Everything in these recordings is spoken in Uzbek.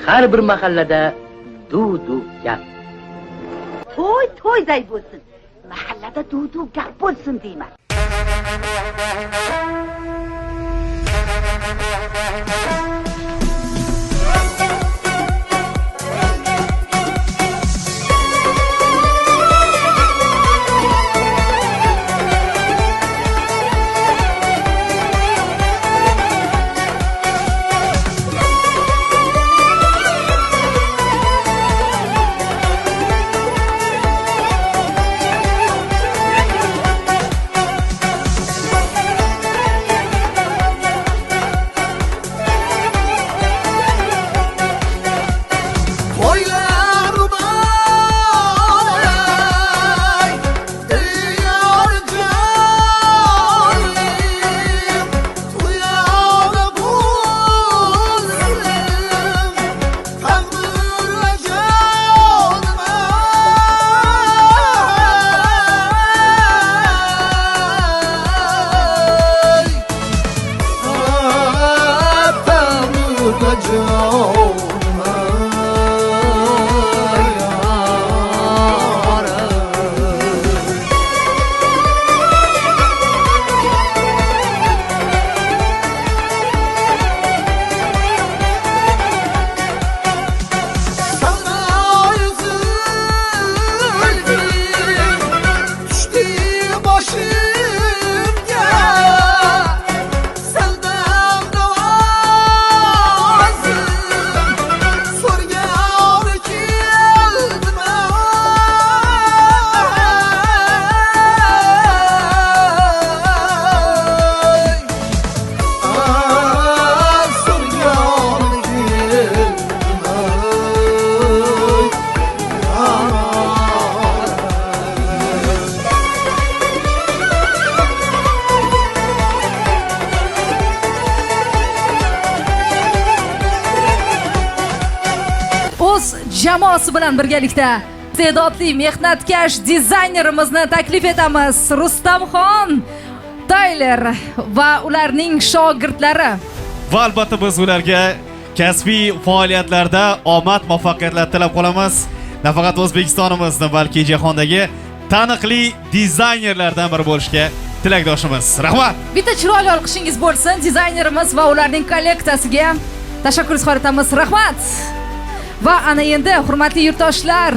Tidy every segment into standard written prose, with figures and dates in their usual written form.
har bir mahallada duv gap. To'yday bo'lsin. Mahallada duv gap bo'lsin deyman. Jamoasi bilan birgalikda iste'dodli mehnatkash dizaynerimizni taklif etamiz. Rustamxon Tayler va ularning shogirdlari. Va albatta biz ularga kasbiy faoliyatlarda omad, muvaffaqiyatlar tilab qolamiz. Nafaqat O'zbekistonimizni, balki jahondagi taniqli dizaynerlardan biri bo'lishga tilakdoshimiz. Rahmat. Bitta chiroyli olqishingiz bo'lsin dizaynerimiz va ularning kolleksiyasiga. Tashakkur izhor etamiz. Rahmat. Va ana endi hurmatli yurtdoshlar,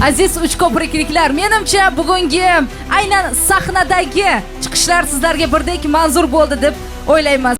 aziz uchko'prikliklar, menimcha bugungi aynan sahnadagi chiqishlar sizlarga birdek manzur bo'ldi deb o'ylayman.